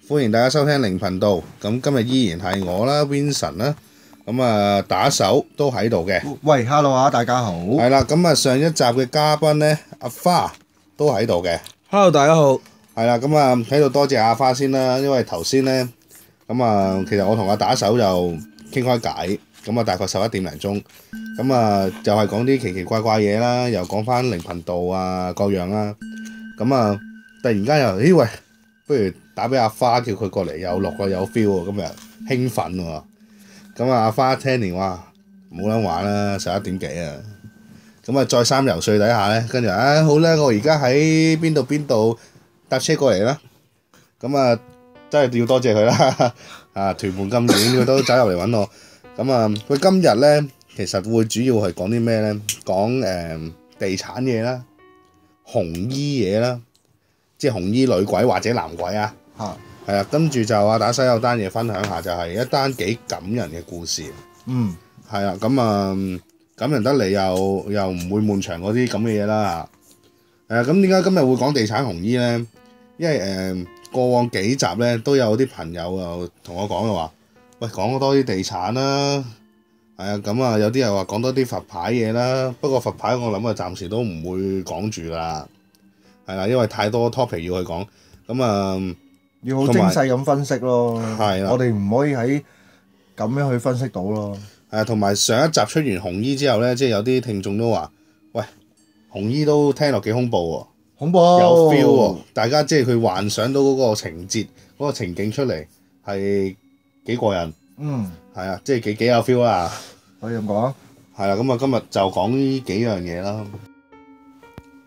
歡迎大家收聽靈頻道。咁今日依然係我啦 ，Vincent 啦。咁啊，打手都喺度嘅。喂，hello 啊，大家好。係啦，咁啊上一集嘅嘉賓咧，阿花都喺度嘅。Hello，大家好。係啦，咁啊喺度多謝阿花先啦，因為頭先咧，咁啊其實我同阿打手就傾開偈，咁啊大概11點零鐘，咁啊就係講啲奇奇怪怪嘢啦，又講翻靈頻道啊各樣啦，咁啊突然間又喂，不如打俾阿花叫佢過嚟有錄啊有 feel 喎，咁啊興奮喎，咁啊阿花聽完話冇撚玩啦，11點幾啊，咁啊再三游説底下咧，跟住好啦，我而家喺邊度搭車過嚟啦，咁啊真係要多謝佢啦，啊屯門咁遠佢都走入嚟揾我，咁啊佢今日咧其實會主要係講啲咩咧？講地產嘢啦，紅衣嘢啦，即係紅衣女鬼或者男鬼啊，係啊，跟住就阿打西有單嘢分享下，就係一單幾感人嘅故事，係啊，咁啊感人得嚟又唔會悶場嗰啲咁嘅嘢啦，咁點解今日會講地產紅衣咧？因為過往幾集咧都有啲朋友又同我講嘅話，喂講多啲地產啦，係啊，咁啊有啲又話講多啲佛牌嘢啦，不過佛牌我諗啊暫時都唔會講住啦，係啦，因為太多 topic 要去講，咁啊要好精細咁分析咯。係啦，我哋唔可以喺咁樣去分析到咯。同埋上一集出完紅衣之後咧，即係有啲聽眾都話，喂紅衣都聽落幾恐怖喎。恐怖有 feel 喎，大家即係佢幻想到嗰個情節、嗰個情景出嚟係幾過癮，係啊，即係幾有 feel 啦。可以咁講。係啦，咁啊今日就講呢幾樣嘢啦。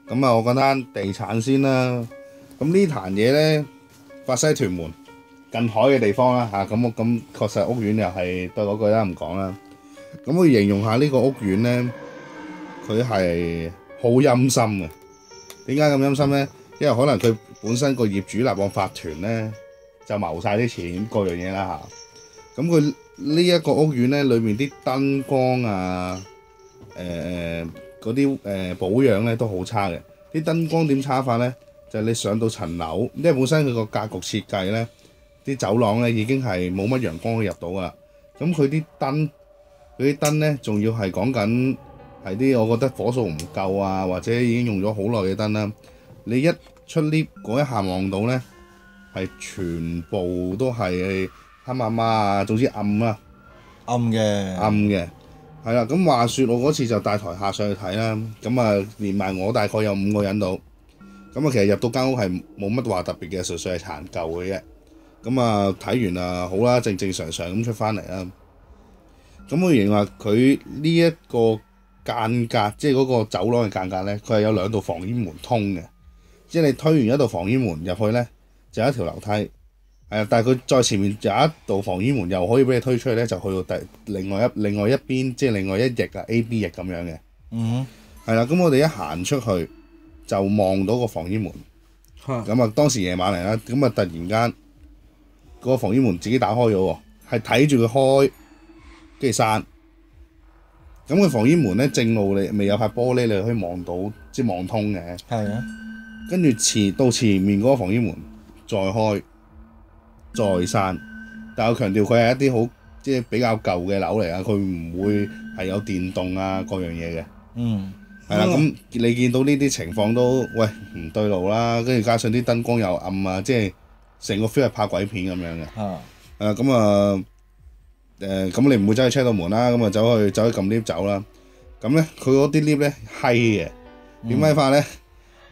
咁啊，我講單地產先啦。咁呢壇嘢咧，發生喺屯門近海嘅地方啦嚇。咁確實屋苑又係對嗰句啦，唔講啦。咁我形容下呢個屋苑咧，佢係好陰森嘅。點解咁陰森咧？因為可能佢本身個業主立案法團咧就謀晒啲錢各樣嘢啦嚇。咁佢呢一個屋苑咧，裏面啲燈光啊，嗰啲保養咧都好差嘅。啲燈光點差法咧？就係你上到層樓，因為本身佢個格局設計咧，啲走廊咧已經係冇乜陽光可以入到噶啦。咁佢啲燈咧，仲要係講緊。係啲我覺得火數唔夠啊，或者已經用咗好耐嘅燈啦。你一出 lift 嗰一下望到咧，係全部都係黑麻麻啊，總之暗啦。暗嘅。係啦。咁話說我嗰次就帶台客上去睇啦，咁啊連埋我大概有5個人到。咁啊其實入到間屋係冇乜話特別嘅，純粹係殘舊嘅啫。咁啊睇完啊好啦，正正常常咁出翻嚟啦。咁我認為佢呢一個間隔即係嗰個走廊嘅間隔咧，佢係有2道防煙門通嘅，即係你推完一道防煙門入去咧，就有一條樓梯，但係佢再前面有一道防煙門，又可以俾你推出去咧，就去到另外一邊，即係另外一翼啊 A、B 翼咁樣嘅。係啦，咁我哋一行出去就望到個防煙門，咁啊當時夜晚嚟啦，咁啊突然間嗰個防煙門自己打開咗喎，係睇住佢開，跟住閂。咁佢防煙門咧正路你未有塊玻璃，你可以望到即係望通嘅。係啊。跟住到前面嗰個防煙門再開再閂，但係我強調佢係一啲好即係比較舊嘅樓嚟啊，佢唔會係有電動啊各樣嘢嘅。係啦，咁你見到呢啲情況都喂唔對路啦，跟住加上啲燈光又暗啊，即係成個 feel 係拍鬼片咁樣嘅。咁啊。咁你唔會走去 check 到門啦，咁啊走去撳 lift 走啦。咁咧佢嗰啲 lift 咧閪嘅，點閪法咧？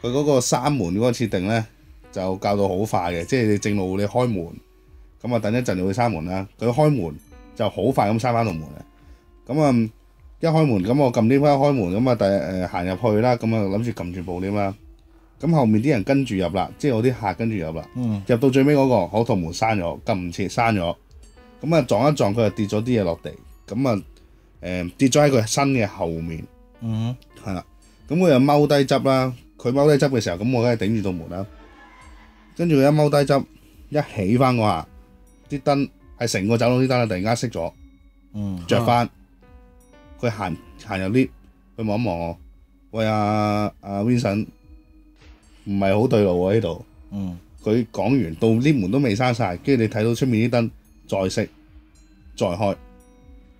佢嗰個閂門嗰個設定咧就校到好快嘅，即係你正路你開門，咁啊等一陣就會閂門啦。佢開門就好快咁閂翻道門嘅。咁啊一開門，咁我撳 lift 一開門，咁啊行入去啦，咁啊諗住撳住部 lift 啦。咁後面啲人跟住入啦，即係我啲客跟住入啦。入到最尾嗰個，我道門閂咗，撳唔切閂咗。咁啊撞一撞佢就跌咗啲嘢落地，咁啊跌咗喺佢身嘅後面，係啦。咁佢又踎低執啦，佢踎低執嘅時候，咁我梗係頂住道門啦。跟住佢一踎低執，一起翻嗰下，啲燈係成個走廊啲燈突然間熄咗，着翻。佢行入 lift，佢望一望我，喂阿 Vincent，唔係好對路喎呢度。佢講完到啲門都未閂晒，跟住你睇到出面啲燈再熄再開，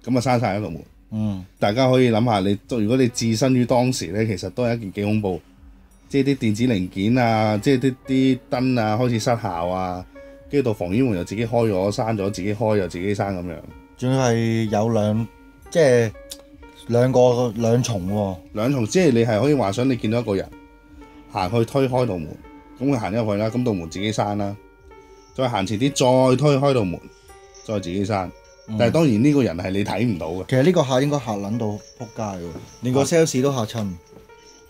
咁啊閂晒一道門。大家可以諗下，如果你置身於當時咧，其實都係一件幾恐怖，即係啲電子零件啊，即係啲燈啊開始失效啊，跟住到防煙門又自己開咗閂咗，自己開又自己閂咁樣。仲要係有即係兩重喎。兩重，即係你係可以幻想你見到一個人行去推開道門，咁佢行入去啦，咁道門自己閂啦，再行前啲再推開道門，再自己閂。但係當然呢個人係你睇唔到嘅。其實呢個客應該嚇撚到撲街喎，連個 sales 都嚇親。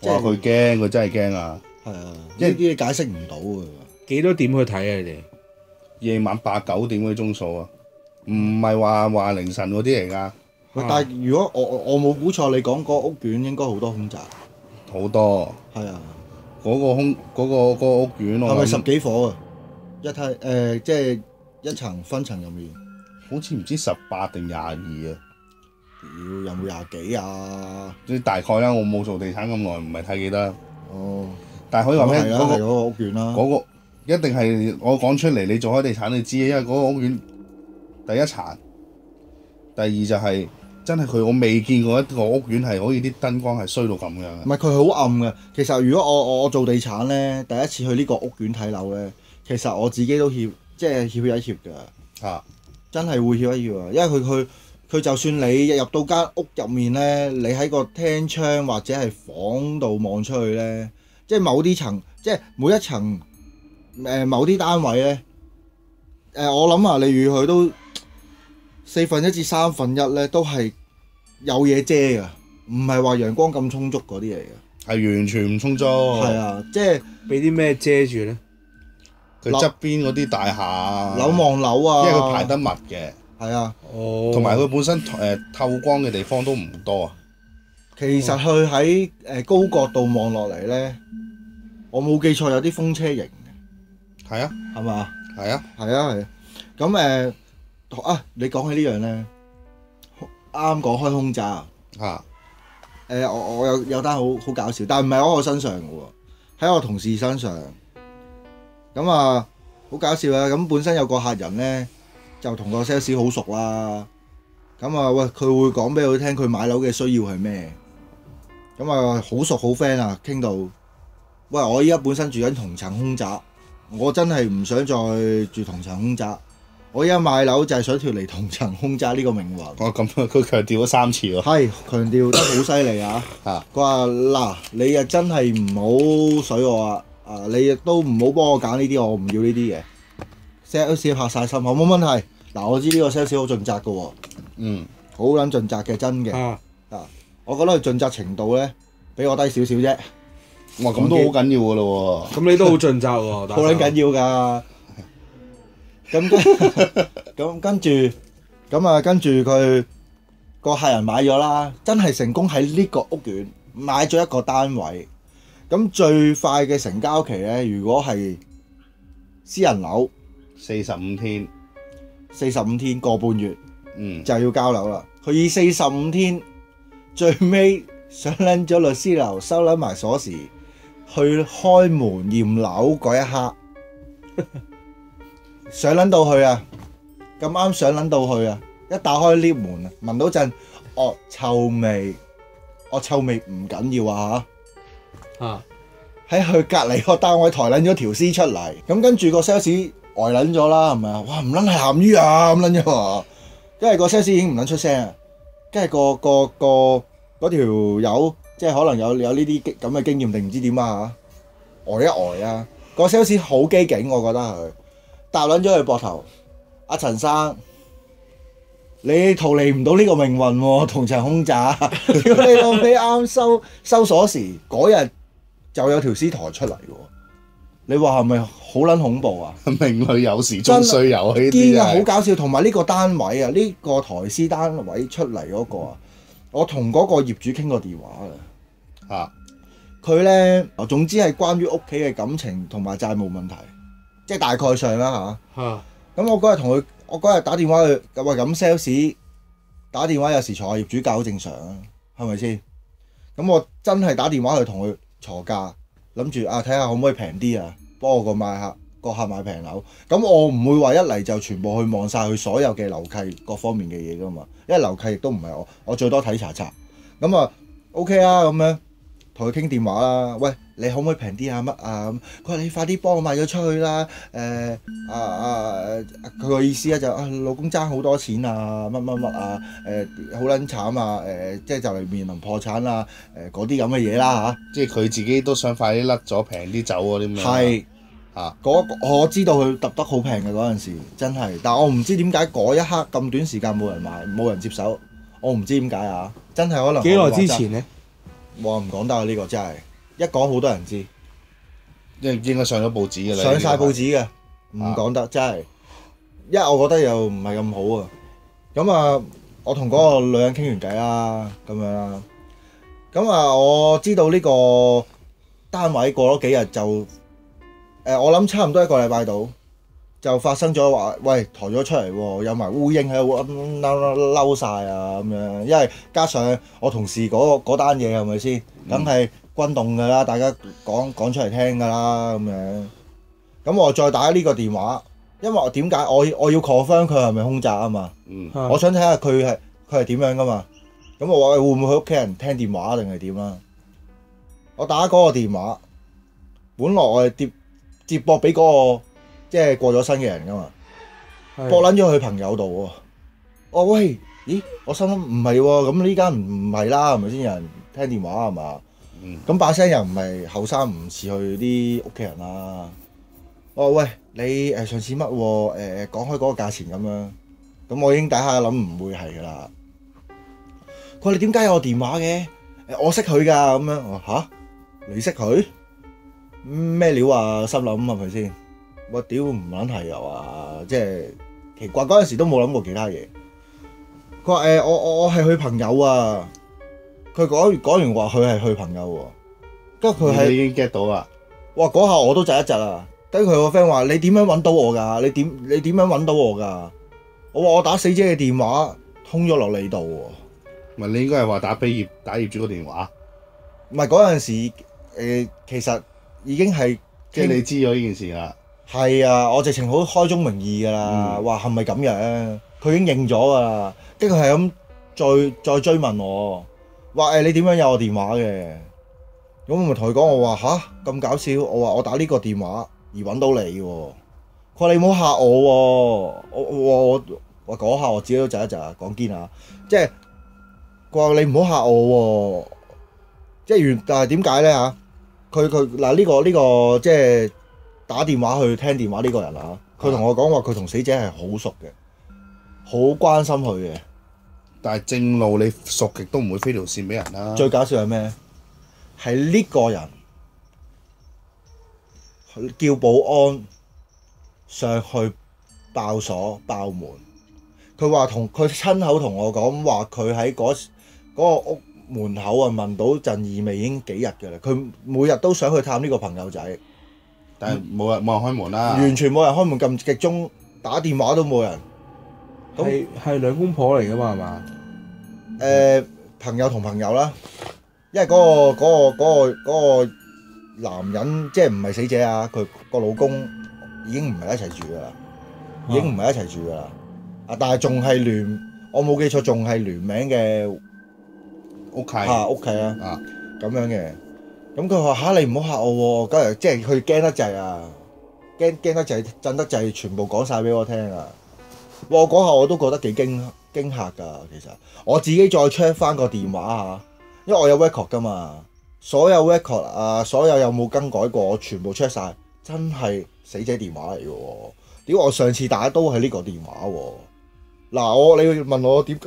哇！佢驚，佢真係驚啊！係啊，呢啲你解釋唔到㗎。幾多點去睇啊？你哋夜晚8、9點嗰啲鐘數啊，唔係話凌晨嗰啲嚟㗎。但係如果我冇估錯，你講嗰個屋苑應該好多凶宅。好多。係啊。嗰個屋苑我係咪10幾伙啊？即係一層分層入面。好似唔知18定22啊！屌，有冇20幾啊？即係大概啦，我冇做地產咁耐，唔係太記得。哦。但係可以話咩？嗰個屋苑啦。嗰個一定係我講出嚟，你做開地產你知，因為嗰個屋苑第一殘，第二就係真係我未見過一個屋苑係可以啲燈光係衰到咁樣嘅。唔係佢好暗嘅。其實如果我做地產咧，第一次去呢個屋苑睇樓咧，其實我自己都怯一怯㗎。真係會怯一怯啊！因為佢就算你入到間屋入面咧，你喺個廳窗或者係房度望出去咧，即係某啲層，即係每一層某啲單位咧，我諗下你預佢都1/4至1/3咧，都係有嘢遮㗎，唔係話陽光咁充足嗰啲嚟嘅。係完全唔充足。係啊，即係俾啲咩遮住咧？佢側邊嗰啲大廈樓望樓啊，因為佢排得密嘅。係啊。哦。同埋佢本身透光嘅地方都唔多啊。其實佢喺高角度望落嚟咧，我冇記錯有啲風車型嘅。係啊。係嘛？係啊。係啊係。咁你講起呢樣咧，啱啱講開凶宅啊。我有單好搞笑，但係唔係喺我身上嘅喎，喺我同事身上。咁啊，好搞笑啊！咁本身有個客人咧，就同個 sales 好熟啦。咁啊，喂，佢會講俾佢聽，佢買樓嘅需要係咩？咁啊，好熟好 friend 啊，傾到，喂，我依家本身住緊同層凶宅，我真係唔想再住同層凶宅。我依家買樓就係想脫離同層凶宅呢個命運。咁佢強調咗3次喎。係強調得好犀利啊！佢話嗱，你啊真係唔好水我啊！你亦都唔好幫我揀呢啲，我唔要呢啲嘅。sales 拍晒心口冇問題。嗱，我知呢個 sales 好盡責嘅喎。好撚盡責嘅，真嘅。我覺得佢盡責程度咧，比我低少少啫。哇，咁都好緊要嘅咯喎。咁你都好盡責喎，好撚緊要㗎。跟住佢個客人買咗啦，真係成功喺呢個屋苑買咗一個單位。咁最快嘅成交期咧，如果係私人樓，45天，45天個半月，就要交樓啦。佢以45天，最尾上撚咗律師樓，收撚埋鎖匙，去開門驗樓嗰一刻，上撚到去啊！咁啱上撚到去啊！一打開 lift 門啊，聞到陣惡臭味，惡臭味唔緊要啊嚇！喺佢隔離個單位抬撚咗條屍出嚟，咁跟住個 sales 呆撚咗啦，係咪啊？哇！唔撚係鹹魚啊咁撚咗喎，因為個 sales 已經唔撚出聲啊，跟住嗰條友即係可能有呢啲咁嘅經驗定唔知點啊嚇，呆一呆啊！個 sales 好機警，我覺得佢搭撚咗佢膊頭，阿陳生。你逃離唔到呢個命運喎，同層凶宅。如果你老尾啱收鎖匙嗰日就有條屍抬出嚟喎，你話係咪好撚恐怖啊？命裏有時終須有呢啲堅啊，好搞笑。同埋呢個單位啊，呢個抬屍單位出嚟嗰個啊，我同嗰個業主傾過電話啊。佢咧，總之係關於屋企嘅感情同埋債務問題，即係大概上啦嚇。咁我嗰日打電話去，喂，咁 sales 打電話有時坐業主價好正常啊，係咪先？咁我真係打電話去同佢鋤價，諗住睇下可唔可以平啲啊，幫我個買客個客買平樓，咁我唔會話一嚟就全部去望晒佢所有嘅樓契各方面嘅嘢噶嘛，因為樓契亦都唔係我最多睇查冊。咁啊 OK 啊，咁樣同佢傾電話啦。喂，你可唔可以平啲啊？乜啊？咁佢話你快啲幫我賣咗出去啦。佢個意思咧就老公爭好多錢啊，乜啊，好撚慘啊，即係就嚟面臨破產啊，嗰啲咁嘅嘢啦嚇。即係佢自己都想快啲甩咗平啲走嗰啲咁樣。係啊，我知道佢揼得好平嘅嗰陣時，真係，但我唔知點解嗰一刻咁短時間冇人買，冇人接手，我唔知點解啊！真係可能幾耐之前咧？我唔講得啊！呢個真係一講好多人知，應該上咗報紙㗎啦。上晒報紙嘅，唔講得真係，因為我覺得又唔係咁好啊。咁啊，我同嗰個女人傾完偈啦，咁樣啦。咁啊，我知道呢個單位過咗幾日就我諗差唔多1個禮拜度就發生咗話，喂抬咗出嚟喎，有埋烏蠅喺度嬲晒啊咁樣，因為加上我同事嗰單嘢係咪先，梗係轟動㗎啦，大家講出嚟聽㗎啦咁樣。咁我再打呢個電話，因為我點解我要 confirm 佢係咪兇宅啊嘛？我想睇下佢係點樣㗎嘛。咁我話會唔會佢屋企人聽電話定係點啦？我打嗰個電話，本來我係接駁俾嗰個即係過咗身嘅人㗎嘛，駁撚咗佢朋友度喎。我話喂，咦？我心諗唔係喎，咁呢間唔係啦，係咪先有人聽電話係嘛？咁把聲又唔係後生，唔似佢啲屋企人啦。我話喂，你上次乜喎？講開嗰個價錢咁樣，咁我已經底下諗唔會係㗎啦。佢話你點解有我電話嘅？我識佢㗎咁樣。我話吓？你識佢？咩料啊？心諗係咪先？我屌唔撚係又話，即係奇怪嗰陣時都冇諗過其他嘢。佢話我係佢朋友啊。佢講完話佢係佢朋友喎。跟住佢係已經 get 到啦。哇！嗰下我都窒一窒啊。跟住佢個 friend 話：你點樣揾到我㗎？你點樣揾到我㗎？我話我打死者嘅電話通咗落你度喎。唔係你應該係話打業主個電話。唔係嗰陣時其實已經係即係你知咗呢件事啦。係啊，我直情好開宗明義㗎啦，話係咪咁樣？佢已經認咗㗎啦，跟住佢係咁再追問我，話你點樣有我電話嘅？咁我咪同佢講，我話吓，咁搞笑，我話我打呢個電話而揾到你喎。佢話你唔好嚇我喎，我嗰下我自己都窒一窒啊，講堅啊，即係佢話你唔好嚇我喎，即係但係點解咧嚇？佢嗱呢個即係。打電話去聽電話呢個人啊，佢同我講話佢同死者係好熟嘅，好關心佢嘅。但係正路你熟極都唔會飛條線俾人啦。最搞笑係咩？係呢個人叫保安上去爆鎖爆門，佢話佢親口同我講話，佢喺嗰個屋門口啊聞到陣異味已經幾日㗎啦。佢每日都想去探呢個朋友仔。但係冇人開門啦，完全冇人開門，撳極鐘打電話都冇人。係兩公婆嚟㗎嘛係嘛？朋友同朋友啦，因為嗰個男人即係唔係死者啊，佢個老公已經唔係一齊住㗎啦，已經唔係一齊住㗎啦。但係仲係我冇記錯，仲係聯名嘅屋企屋企啊，咁樣嘅。咁佢話嚇你唔好嚇我喎，跟住即係佢驚得滯啊，驚得滯，震得滯，全部講晒俾我聽啊！哇！嗰下我都覺得幾驚嚇㗎，其實我自己再 check 翻個電話嚇，因為我有 record 㗎嘛，所有 record 啊，所有有冇更改過，我全部 check 晒，真係死者電話嚟嘅喎。屌我上次打都係呢個電話喎。嗱你問我點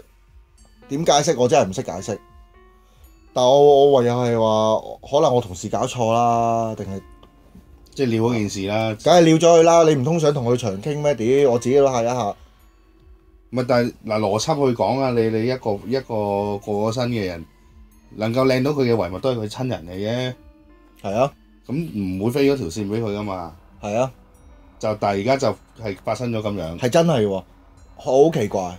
解釋，我真係唔識解釋。但我唯有係話，可能我同事搞錯啦，定係即係撩嗰件事啦。梗係撩咗佢啦！你唔通想同佢長傾咩？屌，我自己都嚇一嚇。唔係，但係嗱邏輯去講啊，你一個過咗身嘅人，能夠靚到佢嘅遺物都係佢親人嚟嘅。係啊。咁唔會飛咗條線俾佢噶嘛。係啊。但係而家就係發生咗咁樣。係真係喎，好奇怪。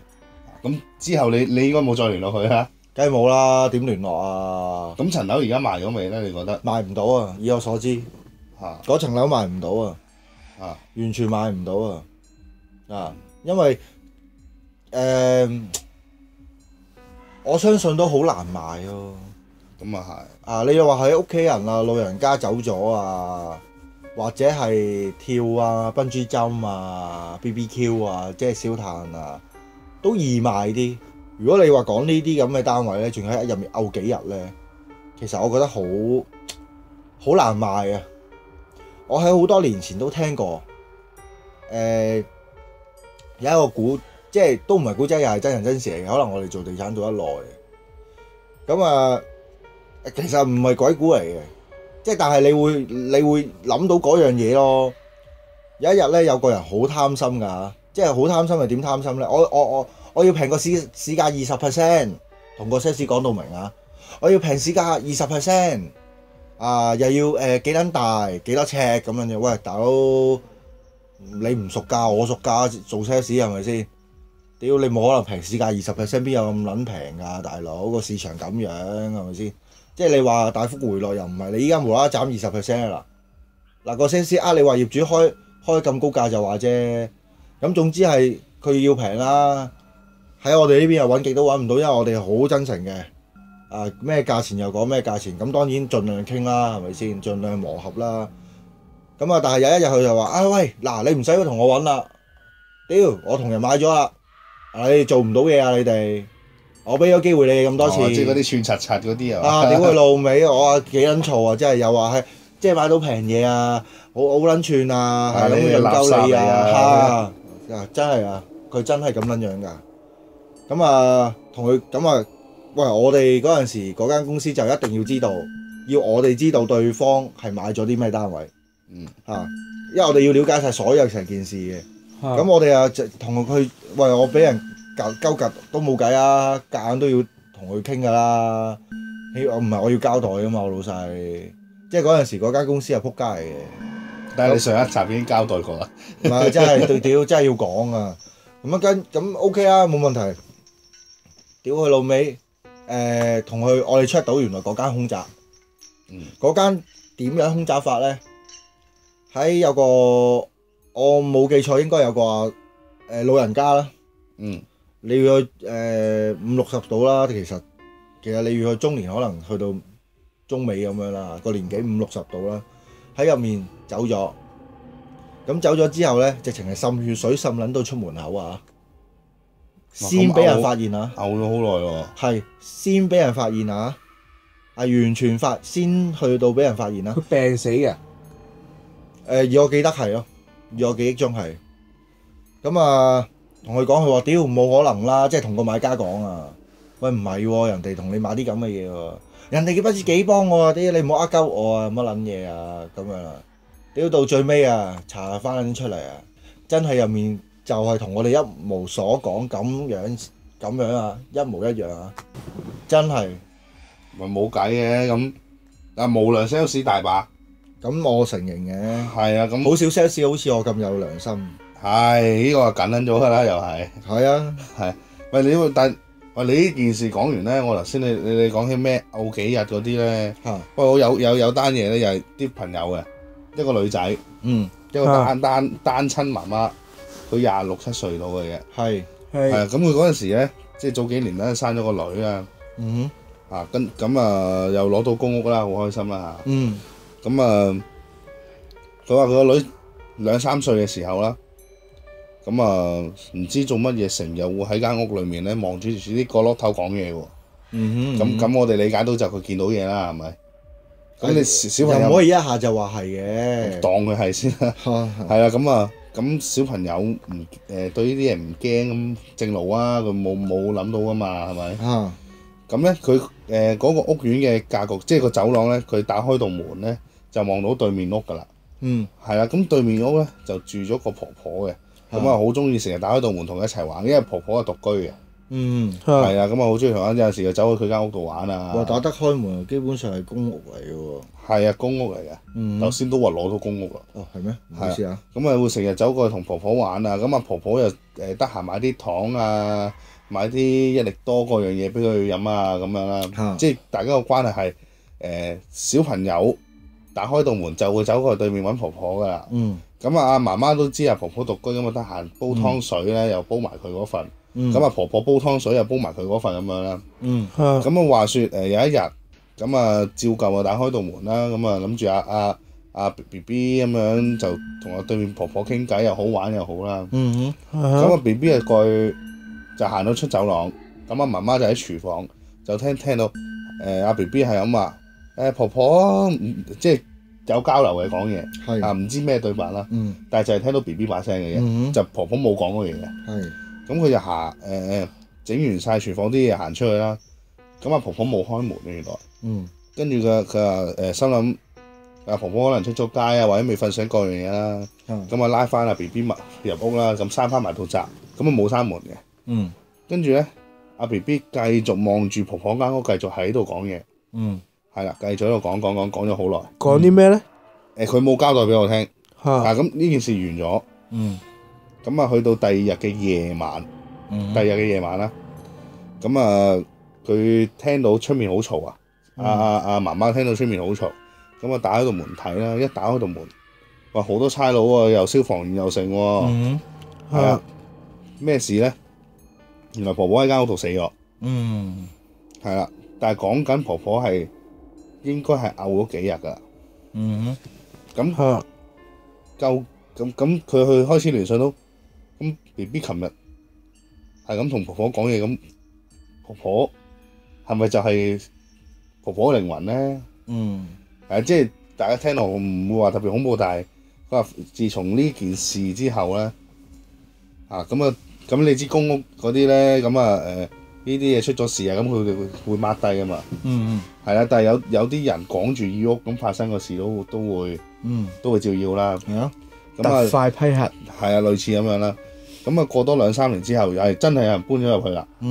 咁之後你應該冇再聯絡佢啦。梗係冇啦，點聯絡啊？咁層樓而家賣咗未咧？你覺得賣唔到啊？以我所知，嗰層樓賣唔到啊。完全買唔到啊！因為我相信都好難買咯。咁啊你又話喺屋企人啊、老人家走咗啊，或者係跳啊、笨豬針啊、BBQ 啊，即係燒炭啊，都易賣啲。如果你話講呢啲咁嘅單位咧，仲喺入面漚幾日咧，其實我覺得好難賣啊！我喺好多年前都聽過，有一個古，即係都唔係古仔，又係真人真事嚟嘅。可能我哋做地產做得耐，咁其實唔係鬼故嚟嘅，即係但係你會諗到嗰樣嘢咯。有一日咧，有個人好貪心㗎，即係好貪心係點貪心咧？我要平個市價20%，同個 sales 講到明啊！我要平市價20%，又要幾撚大幾多尺咁樣嘅。喂，大佬你唔熟價，我熟價做 sales 係咪先？屌你冇可能平市價20%，邊有咁撚平㗎？大佬個市場咁樣係咪先？即係你話大幅回落又唔係，你依家無啦啦斬20%啦。嗱個 sales 你話業主開咁高價就話啫。咁總之係佢要平啦。喺我哋呢邊又揾極都揾唔到，因為我哋好真誠嘅。咩價錢又講咩價錢，咁當然盡量傾啦，係咪先？盡量磨合啦。咁但係有一日佢就話：喂，嗱你唔使同我揾啦，屌我同人買咗啦，你哋做唔到嘢啊你哋，我俾咗機會你哋咁多次。即係嗰啲串柒嗰啲屌佢老味，我話幾撚嘈啊！真係又話係即係買到平嘢啊，好撚串啊，係咁樣鳩你啊，真係啊，佢真係咁撚樣㗎。咁同佢喂，我哋嗰陣時嗰間公司就一定要知道，要我哋知道對方係買咗啲咩單位。因為我哋要了解晒所有成件事嘅。咁我哋同佢喂，我俾人鳩夾都冇計啊，夾硬都要同佢傾㗎啦。我唔係我要交代㗎嘛，我老細。即係嗰陣時嗰間公司係撲街嚟嘅。但係你上一集已經交代過啦。唔係真係對屌，真係要講啊！咁 OK 啊，冇問題。屌佢老味，同佢我哋 check 到原來嗰間空宅，嗰間點樣空宅法咧？喺有個我冇記錯，應該有個老人家啦。你要去50-60度啦，其實你要去中年，可能去到中尾咁樣啦，個年紀50-60度啦，喺入面走咗。咁走咗之後咧，直情係滲血水滲撚到出門口啊！先俾人發現啊！嘔咗好耐喎。係先俾人發現啊！完全先去到俾人發現啦。佢病死嘅。而我記得係咯，而我記憶中係。咁同佢講，佢話：屌冇可能啦！即係同個買家講啊。喂，唔係喎，人哋同你買啲咁嘅嘢喎，人哋不知幾幫我啊！屌你唔好呃鳩我啊！乜撚嘢啊？咁樣啦。屌到最尾查翻出嚟真係入面。就係同我哋一無所講咁樣啊，一模一樣啊，真係咪冇計嘅咁。無良 sales 大把，咁我承認嘅。係啊，咁好少 sales 好似我咁有良心。係呢個係緊撚咗㗎啦，又係。係啊，係。喂你呢件事講完咧，我頭先你講起咩漚幾日嗰啲咧？喂我有單嘢咧，又係啲朋友嘅一個女仔，一個單親媽媽。佢26-27歲到嘅嘢，係咁佢嗰陣時咧，即係早幾年咧生咗個女啊，又攞到公屋啦，好開心啦嚇。佢話佢個女2-3歲嘅時候啦，唔知做乜嘢，成日會喺間屋裏面咧望住啲角落頭講嘢喎。咁我哋理解到就佢見到嘢啦，係咪？咁你小朋友又唔可以一下就話係嘅，當佢係先啦。係啦，咁小朋友對呢啲嘢唔驚咁正路啊，佢冇諗到噶嘛，係咪？咁咧佢嗰個屋苑嘅格局，即係個走廊咧，佢打開道門咧就望到對面屋噶啦。係啦，咁對面屋咧就住咗個婆婆嘅，咁好中意成日打開道門同佢一齊玩，因為婆婆係獨居嘅。係啊，咁好中意同佢有陣時就走去佢間屋度玩啊。打得開門，基本上係公屋嚟嘅喎。係啊，公屋嚟嘅。頭先都話攞到公屋啦。哦，係咩？唔好意思啊。咁會成日走過去同婆婆玩啊。咁婆婆又得閒買啲糖啊，買啲益力多嗰樣嘢俾佢飲啊，咁樣啦。即係大家個關係係小朋友打開道門就會走過去對面揾婆婆噶啦。咁咁阿媽媽都知阿婆婆獨居咁啊，得閒煲湯水咧，又煲埋佢嗰份。咁阿婆婆煲湯水又煲埋佢嗰份咁樣啦。咁啊話説有一日，咁啊照舊啊打開道門啦，咁啊諗住阿 BB 咁樣就同阿對面婆婆傾偈，又好玩又好啦。咁啊 BB 就過去就行到出走廊，咁阿媽媽就喺廚房就聽到阿 BB 係咁話婆婆即係有交流嘅講嘢，唔知咩對白啦。但係就係聽到 BB 把聲嘅嘢，就婆婆冇講過嘢嘅。咁佢就整完晒廚房啲嘢行出去啦。咁阿婆婆冇開門嘅原來。跟住佢話心諗阿婆婆可能出咗街啊，或者未瞓醒各樣嘢啦。咁啊拉翻阿 BB 入屋啦，咁閂翻埋道閘，咁啊冇閂門嘅。跟住咧，阿 BB 繼續望住婆婆間屋，繼續喺度講嘢。係啦，繼續喺度講咗好耐。講啲咩咧？佢冇交代俾我聽。咁呢件事完咗。咁啊，去到第二日嘅夜晚啦。咁啊，佢聽到出面好嘈啊！阿媽媽聽到出面好嘈，咁啊打開道門睇啦。一打開道門，哇好多差佬喎，又消防員又剩喎。係啊，咩事咧？原來婆婆喺間屋度死咗。係啦，但係講緊婆婆係應該係嘔咗幾日㗎。咁佢去開始聯想到，咁 BB 琴日係咁同婆婆講嘢，咁婆婆係咪就係婆婆嘅靈魂咧？即係大家聽落唔會話特別恐怖，但係佢話自從呢件事之後咧，咁你知公屋嗰啲咧，咁呢啲嘢出咗事啊，咁佢哋會 mark 低㗎嘛。係啦，但係有啲人趕住要屋，咁發生個事都會照要啦。特快批核。係啊，類似咁樣啦。咁啊過多2-3年之後，真係有人搬咗入去啦。有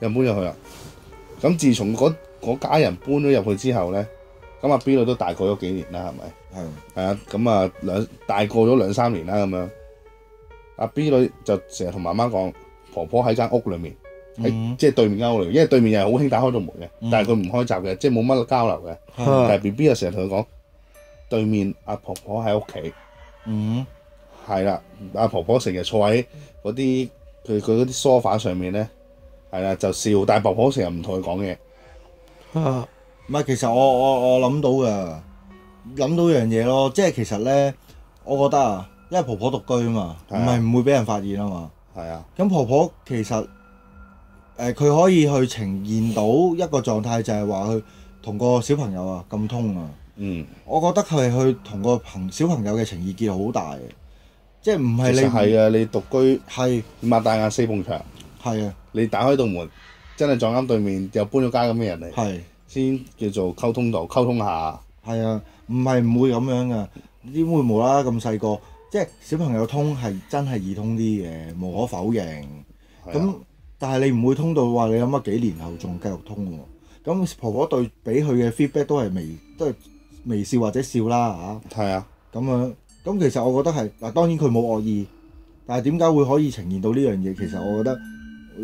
人搬咗去啦。咁自從嗰家人搬咗入去之後咧，咁阿 B 女都大個咗幾年啦，係咪？係啊，咁啊大個咗2-3年啦咁樣。阿 B 女就成日同媽媽講，婆婆喺間屋裏面，即係對面間屋裏面，因為對面又係好興打開道門嘅，但係佢唔開閘嘅，即係冇乜交流嘅。但係 BB 就成日同佢講，對面阿婆婆喺屋企。係啦，阿婆婆成日坐喺嗰啲佢嗰啲梳化上面咧，係啦就笑，但係婆婆成日唔同佢講嘢。唔係，其實我諗到㗎，諗到樣嘢咯，即係其實咧，我覺得因為婆婆獨居啊嘛，唔會俾人發現啊嘛。係啊。咁婆婆其實佢可以去呈現到一個狀態，就係話佢同個小朋友啊咁通啊。我覺得佢係去同個小朋友嘅情意結好大嘅，即係唔係你係啊，你獨居係擘大眼4埲牆，係啊，你打開道門，真係撞啱對面又搬咗家咁嘅人嚟，係先叫做溝通下。係啊，唔會咁樣噶，點會無啦啦咁細個？即係小朋友通係真係易通啲嘅，無可否認。咁但係你唔會通到話你諗下幾年後仲繼續通喎。咁婆婆對俾佢嘅 feedback 都係微笑或者笑啦嚇。係啊。咁樣咁其實我覺得係嗱，當然佢冇惡意，但係點解會可以呈現到呢樣嘢？其實我覺得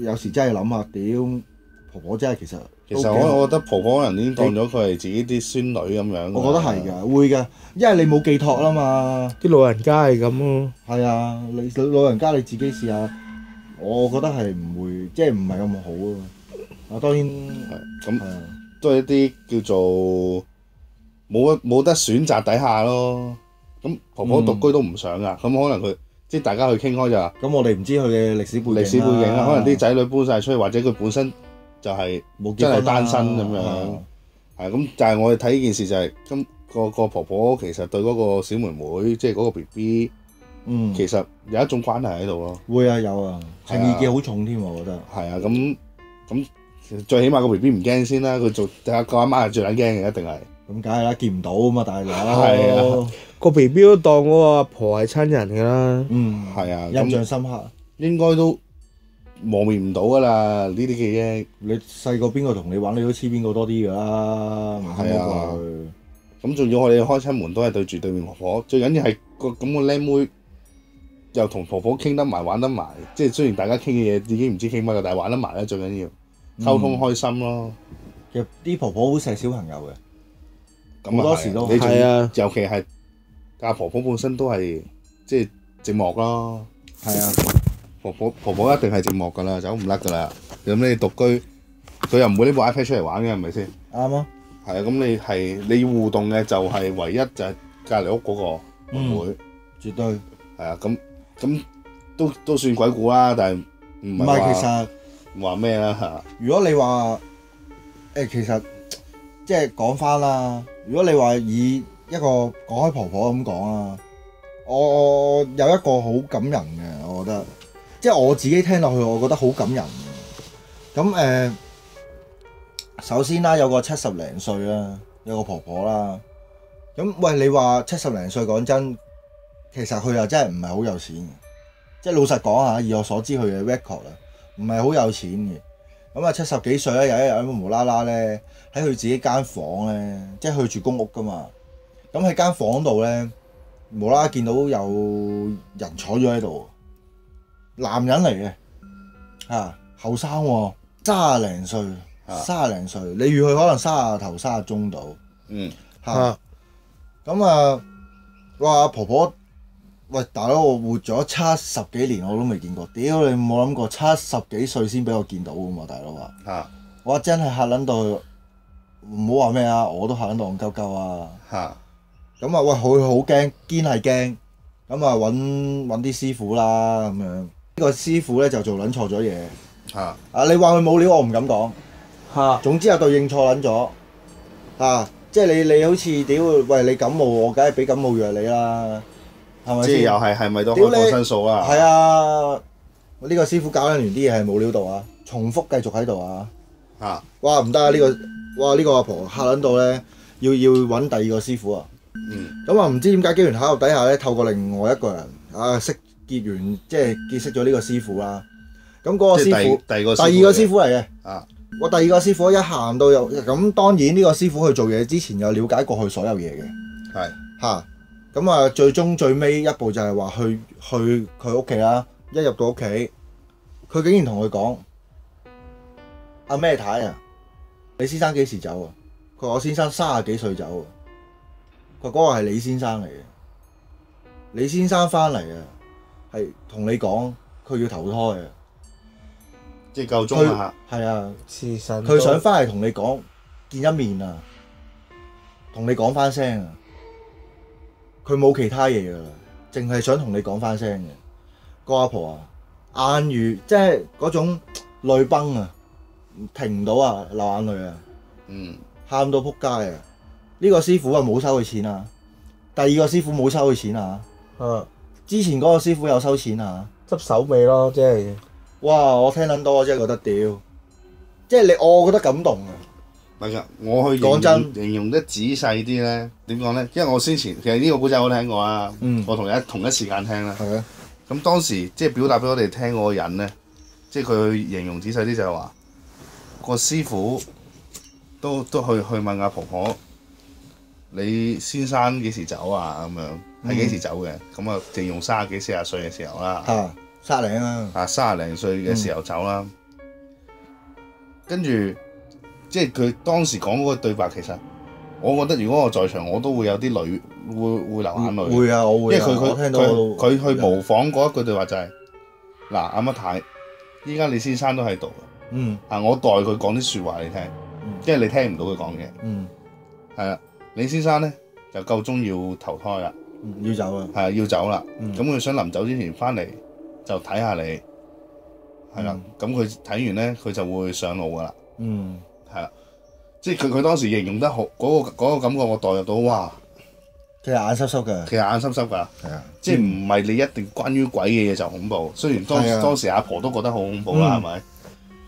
有時真係諗下，屌婆婆真係其實我覺得婆婆可能已經當咗佢係自己啲孫女咁樣。我覺得係㗎，會㗎，因為你冇寄託啦嘛。啲老人家係咁咯。係啊，你老人家你自己試下，我覺得係唔會，即係唔係咁好啊。啊，當然係咁，都係一啲叫做冇得選擇底下咯。咁婆婆獨居都唔想噶，咁可能佢即係大家去傾開就話，咁我哋唔知佢嘅歷史背景啦，可能啲仔女搬晒出去，或者佢本身就係真係單身咁樣，係咁。但係我哋睇呢件事就係，咁個婆婆其實對嗰個小妹妹，即係嗰個 BB，其實有一種關係喺度咯。會啊，有啊，情意結好重添，我覺得。係啊，咁最起碼個 BB 唔驚先啦，佢做個阿媽係最撚驚嘅，一定係。咁梗係啦，見唔到啊嘛，大佬。係啊，個 BB 都當嗰個阿婆係親人㗎啦。係啊，印象深刻。應該都磨滅唔到㗎啦，呢啲記憶。你細個邊個同你玩，你都黐邊個多啲㗎啦。係啊。咁仲要我哋開親門都係對住對面婆婆，最緊要係個咁個僆妹又同婆婆傾得埋玩得埋，即係雖然大家傾嘅嘢已經唔知傾乜嘅，但係玩得埋咧最緊要，溝通開心咯。其實啲婆婆好錫小朋友嘅。好多時都係啊，尤其係阿婆婆本身都係即係寂寞咯。係啊，婆婆一定係寂寞㗎啦，走唔甩㗎啦。咁你獨居，佢又唔會拎部 iPad 出嚟玩嘅，係咪先？啱啊。係啊，咁你要互動嘅就係唯一就係隔離屋嗰個妹妹。絕對。係啊，咁都算鬼故啦，但係唔係話其實話咩啦嚇。如果你話其實即係講翻啦，如果你話以一個講開婆婆咁講啊，我有一個好感人嘅，我覺得即係我自己聽落去，我覺得好感人嘅。咁首先啦，有個70零歲啦，有個婆婆啦。咁喂，你話70零歲講真，其實佢又真係唔係好有錢嘅，即係老實講下，以我所知佢嘅 record 啊，唔係好有錢嘅。咁啊70幾歲咧，有一日咁無啦啦咧，喺佢自己間房咧，即係佢住公屋噶嘛。咁喺間房度咧，無啦啦見到有人坐咗喺度，男人嚟嘅，嚇後生喎，30零歲，30零歲，你預佢可能30頭30中度，嚇。咁啊，哇婆婆，喂大佬，我活咗70幾年我都未見過，屌你冇諗過70幾歲先俾我見到㗎嘛，大佬啊！我真係嚇撚到，唔好話咩啊，我都嚇撚到戇鳩鳩啊！咁啊，喂佢好驚，堅係驚，咁啊揾啲師傅啦咁樣。呢個師傅咧就做撚錯咗嘢。你話佢冇料，我唔敢講。總之啊，對應錯撚咗。即係你好似屌，喂你感冒，我梗係俾感冒藥你啦，係咪先？即係又係咪都開抗生素啊？係啊，呢個師傅搞撚完啲嘢係冇料到啊，重複繼續喺度啊。哇唔得啊！呢個阿婆嚇撚到咧，要揾第二個師傅啊。咁啊唔知點解機緣巧合底下咧，透過另外一個人識結緣，即係結識咗呢個師傅啦。咁嗰個師傅第二個師傅嚟嘅。我第二個師傅一行到又咁，當然呢個師傅去做嘢之前有了解過佢所有嘢嘅。咁啊，最尾一步就係話去佢屋企啦。一入到屋企，佢竟然同佢講：阿咩太啊，你先生幾時走啊？佢話我先生30幾歲走啊。佢話嗰個係李先生嚟嘅，李先生翻嚟啊，係同你講佢要投胎啊。即係夠鐘啦嚇。係啊，佢想翻嚟同你講見一面啊，同你講翻聲啊。佢冇其他嘢噶啦，淨係想同你講翻聲嘅。個阿婆啊，眼如即係嗰種淚崩啊，停唔到啊，流眼淚啊，喊到撲街啊！呢個師傅啊冇收佢錢啊，第二個師傅冇收佢錢啊。之前嗰個師傅有收錢啊，執手尾咯，即係。哇！我聽撚到我真係覺得屌，即係我覺得感動啊。唔係㗎，我去形容得仔細啲咧，點講咧？因為我先前其實呢個古仔我聽過啊，我同一時間聽啦。係啊。咁當時即係表達俾我哋聽嗰個人咧，即係佢去形容仔細啲就係話，個師傅都去問阿婆婆，你先生幾時走啊？咁樣係幾時走嘅？咁啊，形容30幾40歲嘅時候啦。30零啊！30零歲嘅時候走啦，跟住即係佢當時講嗰個對白，其實我覺得如果我在場，我都會有啲淚，會流眼淚。會啊，我會。因為佢去模仿嗰一句對話就係嗱，阿乜太，依家你先生都喺度。我代佢講啲説話你聽，因為你聽唔到佢講嘢。係啦，你先生咧就夠鐘要投胎啦，要走啦。係啊，要走啦。咁佢想臨走之前翻嚟，就睇下你，係啦，咁佢睇完咧，佢就會上路噶啦。係啦，即係佢當時形容得好，嗰個感覺我代入到，哇！其實眼濕濕㗎。係啊，即係唔係你一定關於鬼嘅嘢就恐怖，雖然當時阿婆都覺得好恐怖啦，係咪？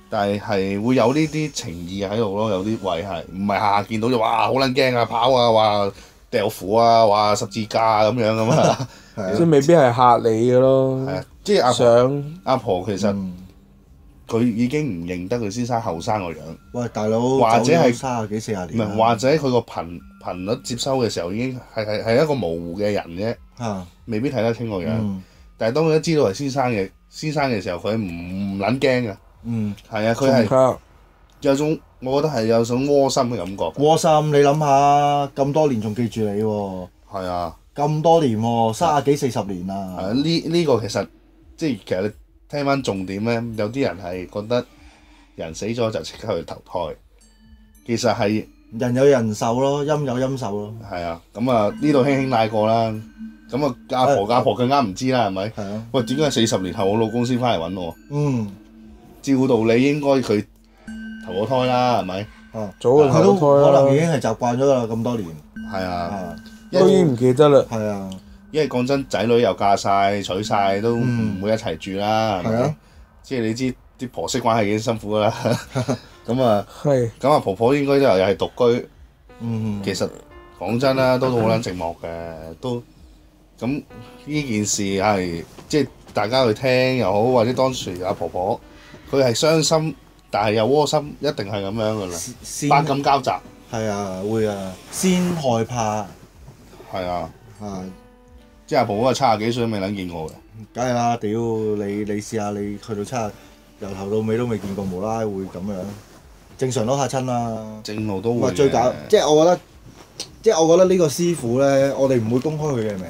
但係會有呢啲情義喺度咯，有啲位係唔係下下見到就哇好撚驚啊，跑啊，話掉符啊，話十字架啊咁樣咁啊，即係未必係嚇你嘅咯。係啊，即係阿婆其實佢已經唔認得佢先生後生個樣。喂，大佬，或者係30幾40年。唔係，或者佢個頻率接收嘅時候已經係一個模糊嘅人啫，未必睇得清個樣。但係當佢一知道係先生嘅時候，佢唔撚驚㗎。係啊，佢係有種，我覺得係有種窩心嘅感覺。窩心，你諗下咁多年仲記住你喎。係啊，咁多年喎，30幾40年係啦。啊，呢個其實其實你聽翻重點咧，有啲人係覺得人死咗就即刻去投胎，其實係人有人壽咯，陰有陰壽咯。係啊，咁啊呢度輕輕帶過啦，咁啊阿婆更加唔知啦，係咪？係啊。喂，點解40年後我老公先翻嚟揾我？嗯。照道理應該佢投咗胎啦，係咪？早就佢都投胎啦，可能已經係習慣咗啦，咁多年。係啊，啊。都已經唔記得啦。係啊。因為講真，仔女又嫁晒娶晒，都唔會一齊住啦，係咪？係啊。即係你知啲婆媳關係已經辛苦㗎啦，咁啊，係。咁啊婆婆應該都又係獨居。嗯。其實講真啦，都好撚寂寞嘅，都咁呢件事係即係大家去聽又好，或者當時阿婆婆佢係傷心，但係又窩心，一定係咁樣噶啦，百感交集。係啊，會啊，先害怕。係啊，啊，即係阿婆婆係70幾歲都未撚見過嘅。梗係啦，屌你試下你去到由頭到尾都未見過，無啦啦會咁樣，正常都嚇親啦。正路都會嘅。最搞，即係我覺得呢個師傅咧，我哋唔會公開佢嘅名，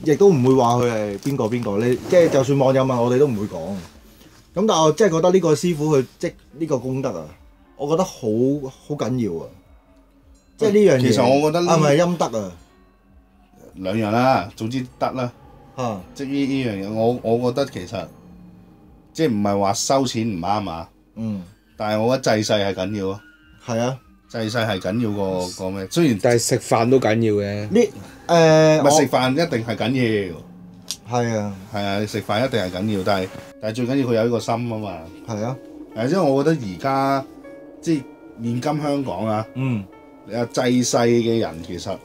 亦都唔會話佢係邊個。你即係就算網友問我哋都唔會講。咁但係我真係覺得呢個師傅佢積呢個功德啊，我覺得好緊要啊！即係呢樣嘢。其實我覺得係咪陰德啊？兩樣啦，總之得啦。嚇！即係呢樣嘢，我覺得其實即係唔係話收錢唔啱啊。嗯。但係我覺得濟世係緊要啊。係啊。濟世係緊要過咩？雖然但係食飯都緊要嘅。咪食飯一定係緊要。係啊。係啊，你食飯一定係緊要，但係最緊要佢有呢個心啊嘛。係啊。因為我覺得而家即係現今香港啊，你話濟世嘅人其實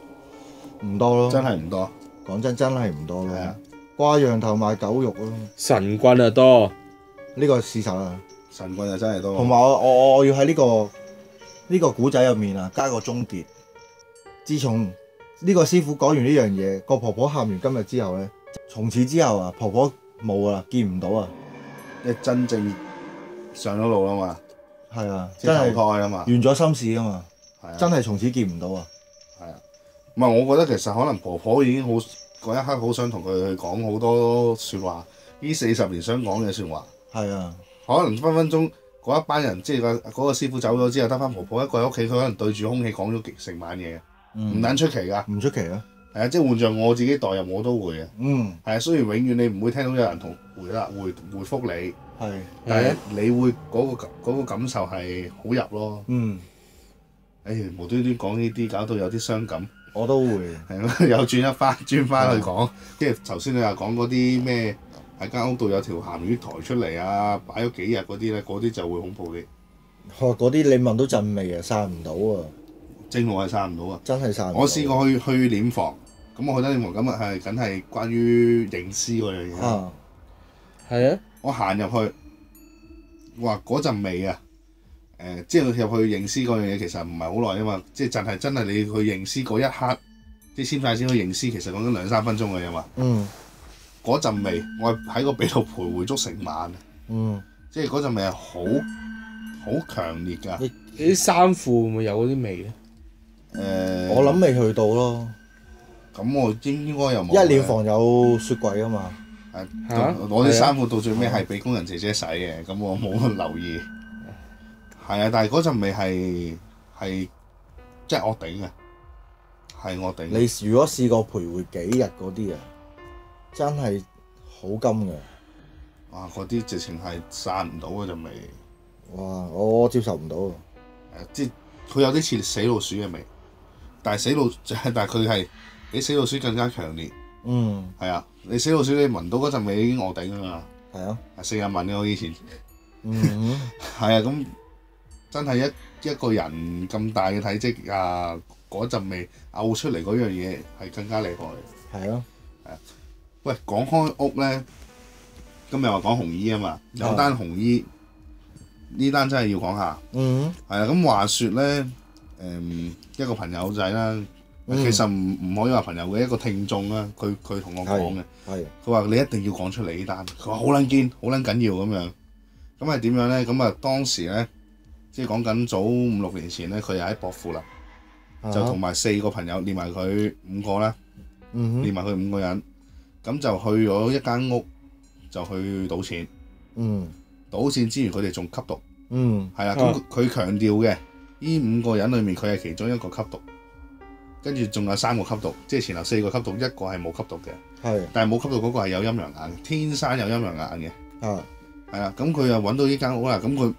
唔多咯，真係唔多。講真係唔多咯。係啊。掛羊頭賣狗肉咯。神棍啊多，呢個事實啊。神棍就真係多。同埋我要喺呢個古仔入面啊，加個終結。自從呢個師傅講完呢樣嘢，個婆婆喊完今日之後咧，從此之後啊，婆婆冇啦，見唔到啊。即係真正上咗路啦嘛。係啊，即係投胎啊嘛。完咗心事啊嘛。係啊。真係從此見唔到啊。係啊。唔係，我覺得其實可能婆婆已經嗰一刻好想同佢去講好多説話，呢40年想講嘅説話。係啊。可能分分鐘嗰一班人，即係嗰個師傅走咗之後，得翻婆婆一個喺屋企，佢可能對住空氣講咗成晚嘢，唔撚出奇㗎。唔出奇啊！係啊，即係換著我自己代入我都會嘅。係啊，雖然永遠你唔會聽到有人同回覆你，但係你會嗰個感受係好入咯。無端端講呢啲，搞到有啲傷感。我都會。係咯，又轉翻去講，即係頭先你話講嗰啲咩？喺間屋度有條鹹魚抬出嚟啊！擺咗幾日嗰啲咧，嗰啲就會恐怖啲。嗰啲你聞到陣味啊，散唔到啊！正路係散唔到啊！真係散唔到。我試過去殮房，咁我去得殮房咁啊係梗係關於認屍嗰樣嘢。係啊！我行入去，哇嗰陣味啊！即係入去認屍嗰樣嘢其實唔係好耐啊嘛，即係真係你去認屍嗰一刻，即係簽晒先去認屍，其實講緊2-3分鐘嘅啫嘛。嗰陣味，我喺個鼻度徘徊足成晚。即係嗰陣味係好強烈㗎。你啲衫褲會唔會有嗰啲味咧？我諗未去到咯。咁我應該又冇。因為殮房有雪櫃啊嘛。我啲衫褲到最尾係俾工人姐姐洗嘅，咁我冇留意。係啊，但係嗰陣味係真係惡頂嘅，係惡頂。你如果試過徘徊幾日嗰啲啊？真係好金嘅，哇！嗰啲直情係散唔到嗰陣味。哇！我接受唔到。即係佢有啲似死老鼠嘅味，但係佢係比死老鼠更加強烈。係啊，你死老鼠你聞到嗰陣味已經惡頂㗎嘛。係啊。40蚊嘅我以前。係啊，咁真係一個人咁大嘅體積啊，嗰陣味嘔出嚟嗰樣嘢係更加厲害。係啊。喂，講開屋咧，今日話講紅衣啊嘛，有單紅衣，呢單真係要講下。係啊，咁話説咧，一個朋友仔啦，其實唔可以話朋友嘅一個聽眾啦，佢同我講嘅，佢話你一定要講出嚟呢單，佢話好撚堅，好撚緊要咁樣。咁係點樣咧？咁啊當時咧，即係講緊早5-6年前咧，佢又喺薄扶林，就同埋4個朋友，連埋佢5個啦。連埋佢5個人，咁就去咗一間屋，就去賭錢。賭錢之餘，佢哋仲吸毒。係啦，咁佢強調嘅，呢5個人裡面佢係其中一個吸毒，跟住仲有3個吸毒，即係前後4個吸毒，一個係冇吸毒嘅。但係冇吸毒嗰個係有陰陽眼嘅，天生有陰陽眼嘅。係啦，咁佢又揾到呢間屋啦，咁佢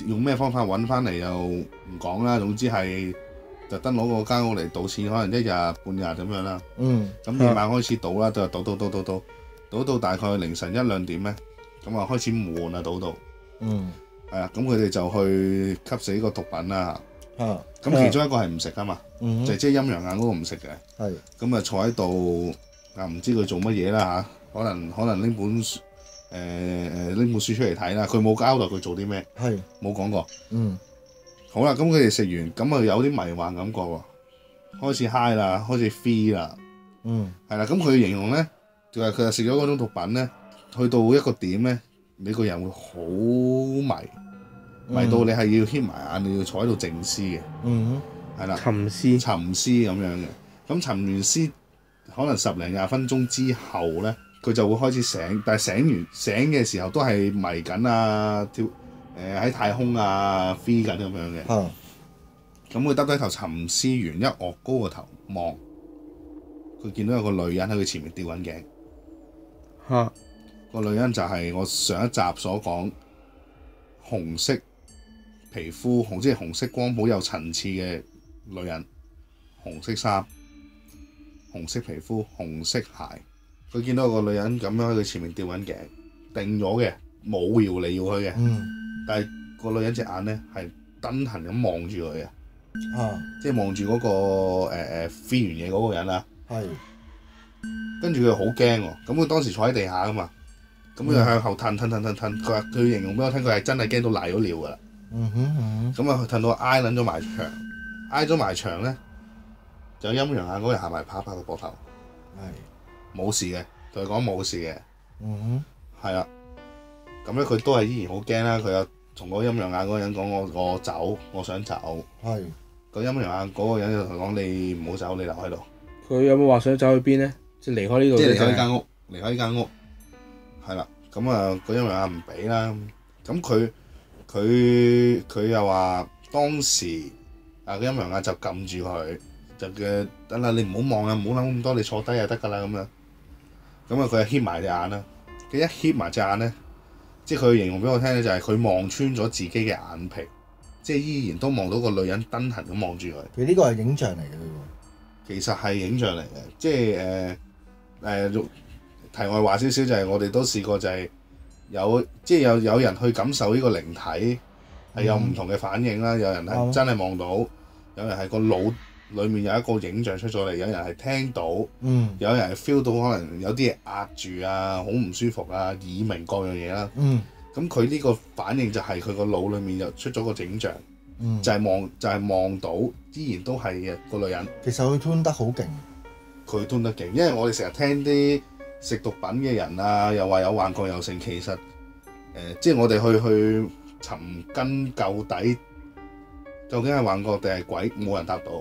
用咩方法揾翻嚟又唔講啦，總之係特登攞個間屋嚟賭錢，可能1日半日咁樣啦。咁夜晚開始賭啦，就賭到大概凌晨1、2點咧，咁啊開始悶啦賭到。係啊，咁佢哋就去吸食呢個毒品啦。咁其中一個係唔食啊嘛，就即係陰陽眼嗰個唔食嘅。咁啊坐喺度啊，唔知佢做乜嘢啦嚇，可能拎本書出嚟睇啦，佢冇交代佢做啲咩，冇講過。好啦，咁佢哋食完，咁啊有啲迷幻感覺喎，開始 high 啦，開始 free 啦。係啦，咁佢形容咧，就係佢食咗嗰種毒品咧，去到一個點咧，你個人會好迷到你係要掀埋眼，你要坐喺度靜思嘅。係啦，沉思咁樣嘅。咁沉完思，可能10零20分鐘之後咧，佢就會開始醒，但係醒嘅時候都係迷緊啊，喺太空啊 free 緊咁樣嘅。咁佢耷低頭沉思完，一岳高個頭望，佢見到有個女人喺佢前面吊緊頸。個女人就係我上一集所講紅色皮膚、即係紅色光譜有層次嘅女人，紅色衫、紅色皮膚、紅色鞋。佢見到個女人咁樣喺佢前面吊緊頸，定咗嘅，冇搖嚟搖去嘅。但係個女人隻眼咧係瞪痕咁望住佢嘅，即係望住嗰個飛完嘢嗰個人啦。跟住佢好驚喎，咁佢當時坐喺地下噶嘛，咁佢向後褪。佢話佢形容俾我聽，佢係真係驚到瀨咗尿噶啦。咁啊，佢褪到挨撚咗埋牆咧，就陰陽眼嗰人行埋拍個膊頭，冇事嘅，同佢講冇事嘅。係啦，咁咧佢都係依然好驚啦。佢又同個陰陽眼嗰個人講：我走，我想走。個陰陽眼嗰個人就同佢講：你唔好走，你留喺度。佢有冇話想走去邊咧？即係離開呢度。即係離開呢間屋。係啦，咁啊個陰陽眼唔俾啦。咁佢又話當時個陰陽眼就撳住佢，就叫等啦，你唔好望啊，唔好諗咁多，你坐低就得㗎啦咁樣。咁啊佢就掀埋隻眼啦。佢一掀埋隻眼咧，即係佢形容俾我聽咧，就係佢望穿咗自己嘅眼皮，即係依然都望到個女人瞪痕咁望住佢。佢呢個係影像嚟嘅喎。其實係影像嚟嘅，即係題外話少少就係我哋都試過就係有人去感受呢個靈體係有唔同嘅反應啦。有人係真係望到，有人係個腦裡面有一個影像出咗嚟，有人係聽到，有人係 feel 到可能有啲嘢壓住啊，好唔舒服啊，耳鳴各樣嘢啦。咁佢呢個反應就係佢個腦裡面又出咗個影像。就係望到，依然都係嘅個女人。其實佢吞得好勁，佢吞得勁，因為我哋成日聽啲食毒品嘅人啊，又話有幻覺有成，其實即係我哋去尋根究底，究竟係幻覺定係鬼，冇人答到。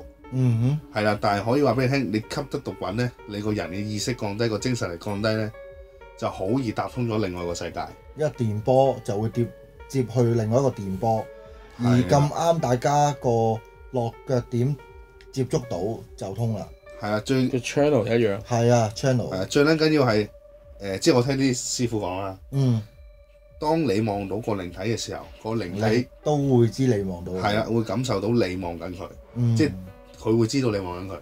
係啦，但係可以話俾你聽，你吸得毒品咧，你個人嘅意識降低，個精神力降低咧，就好易搭通咗另外一個世界。一電波就會接去另外一個電波。而咁啱大家個落腳點接觸到就通啦。係啊，最個 channel 一樣。係啊 channel。係啊，最撚緊要係即係我聽啲師傅講啦。當你望到個靈體嘅時候，個靈體都會知你望到。係啊，會感受到你望緊佢，即係佢會知道你望緊佢。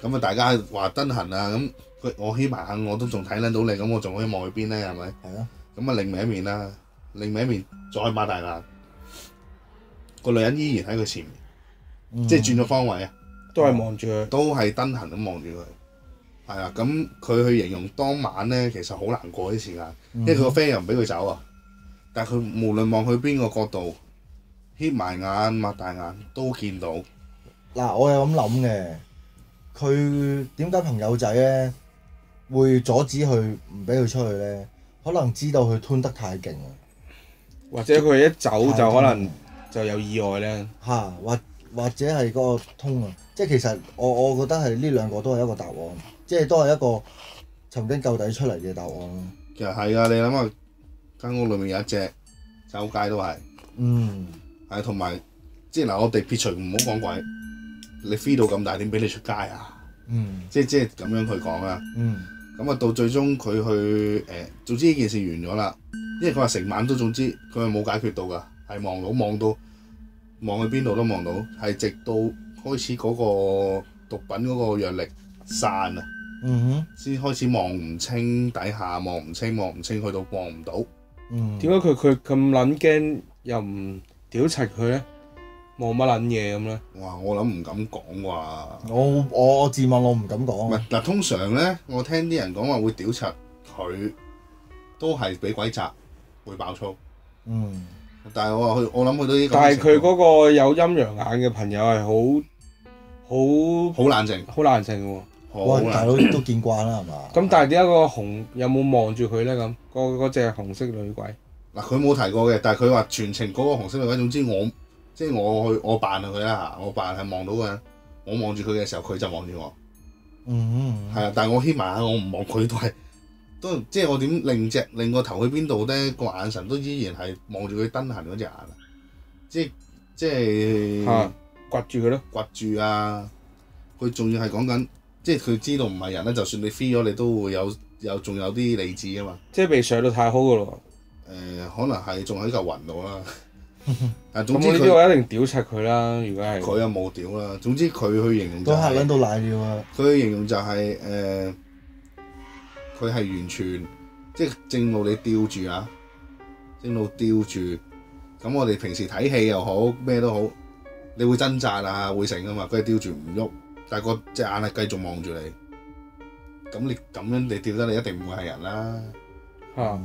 咁啊，大家話燈痕啊，咁我瞇埋眼我都仲睇撚到你，咁我仲可以望去邊咧？係咪？係啊。咁啊，另一面啦，另一面再擘大眼。個女人依然喺佢前面，即係轉咗方位啊，都係望住佢，都係燈痕咁望住佢。係啊，咁佢去形容當晚咧，其實好難過啲時間，因為佢個 friend 又唔俾佢走啊。但係佢無論望去邊個角度，瞇埋眼、擘大眼都見到。嗱，我有咁諗嘅，佢點解朋友仔咧會阻止佢唔俾佢出去咧？可能知道佢吞得太勁啊，或者佢一走就可能就有意外咧。或者係嗰個通啊，即係其實我覺得係呢兩個都係一個答案，即係都係一個尋根究底出嚟嘅答案咯。其實係啊，你諗下間屋裏面有一隻走街都係，係同埋即係嗱，我哋撇除唔好講鬼，你飛到咁大點俾你出街啊？即係咁樣佢講啊。咁啊到最終佢去總之呢件事完咗啦，因為佢話成晚都總之佢係冇解決到㗎，係望去邊度都望到，係直到開始嗰個毒品嗰個藥力散啊，先開始望唔清底下，望唔清，去到望唔到。點解佢咁撚驚又唔屌柒佢咧？望乜撚嘢咁咧？哇！我諗唔敢講啩。我自問我唔敢講。唔係嗱，通常咧，我聽啲人講話會屌柒佢，都係俾鬼責會爆粗。但係我諗佢都呢個。但係佢嗰個有陰陽眼嘅朋友係好冷靜，好冷靜嘅喎。哇！大佬都見慣啦，係嘛？咁但係點解個紅有冇望住佢咧？咁嗰隻紅色女鬼嗱，佢冇提過嘅，但係佢話全程嗰個紅色女鬼，總之我扮佢啦嚇，我扮係望到嘅，我望住佢嘅時候，佢就望住我。係啊，但係我瞇埋眼，我唔望佢都即係我點擰個頭去邊度咧？個眼神都依然係望住佢燈痕嗰隻眼啊！即係掘住佢咯，掘住啊！佢仲要係講緊，即係佢知道唔係人咧，就算你飛咗，你都會仲有啲理智啊嘛！即係被上到太好噶咯。可能係仲喺嚿雲度啦。但總之呢啲我一定屌柒佢啦！如果係佢又冇屌啦。總之佢去形容就係都嚇撚到瀨尿啊！佢去形容就係佢係完全即係正路你吊住啊，正路吊住。咁我哋平時睇戲又好咩都好，你會掙扎啊，會成噶嘛。佢係吊住唔喐，但係個隻眼係繼續望住你。咁你咁樣你吊得你一定唔會係人啦。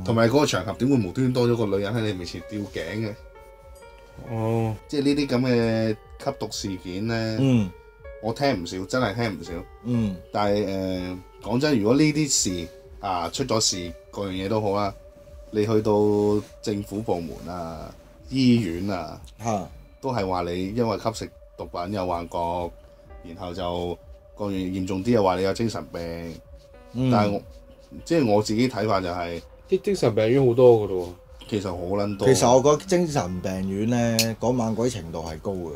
同埋嗰個場合點會無端端多咗個女人喺你面前吊頸嘅？即係呢啲咁嘅吸毒事件咧，我聽唔少，真係聽唔少。但係講真，如果呢啲事出咗事，各樣嘢都好啦，你去到政府部門啊、醫院啊，都係話你因為吸食毒品有幻覺，然後就各樣嚴重啲又話你有精神病。但係即係我自己睇法就係啲精神病院好多㗎咯喎。其實好撚多。其實我覺得精神病院咧，嗰猛鬼程度係高嘅。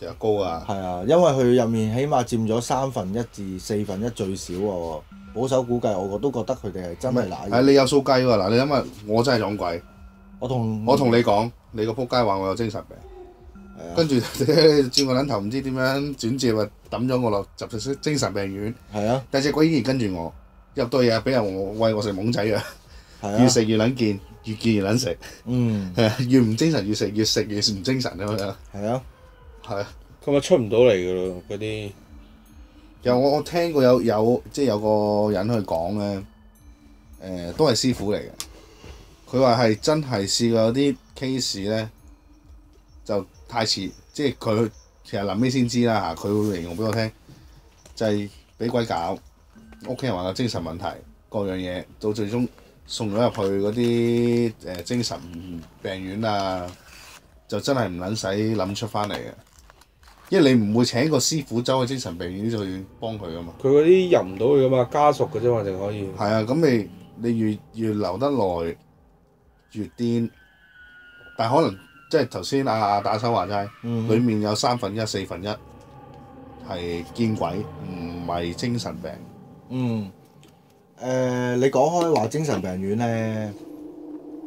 其實高啊。係啊，因為佢入面起碼佔咗1/3至1/4最少喎。保守估計，我都覺得佢哋係真係揦嘢。你有數計喎嗱，你諗下，我真係撞鬼。我同你講，你個仆街話我有精神病，跟住轉個撚頭唔知點樣轉接啊，抌咗我落入精神病院。係啊。但隻鬼依然跟住我，入到嘢俾人餵我食懵仔藥，越食越撚見。越見越撚食，越唔精神越食越唔精神咁樣。係啊，咁咪出唔到嚟㗎咯嗰啲。又我聽過有即係有個人去講咧，都係師傅嚟嘅。佢話係真係試過有啲 case 咧，就太遲，即係佢其實臨尾先知啦嚇。佢會形容俾我聽，就係俾鬼搞，屋企人話有精神問題，各樣嘢到最終。送咗入去嗰啲精神病院啊，就真係唔撚使諗出翻嚟嘅，因為你唔會請個師傅走去精神病院去幫佢噶嘛。佢嗰啲入唔到去噶嘛，家屬嘅啫嘛，淨可以。係啊，咁你越留得耐越癲，但係可能即係頭先打手話齋，裡面有1/3、1/4係見鬼，唔係精神病。你講開話精神病院咧，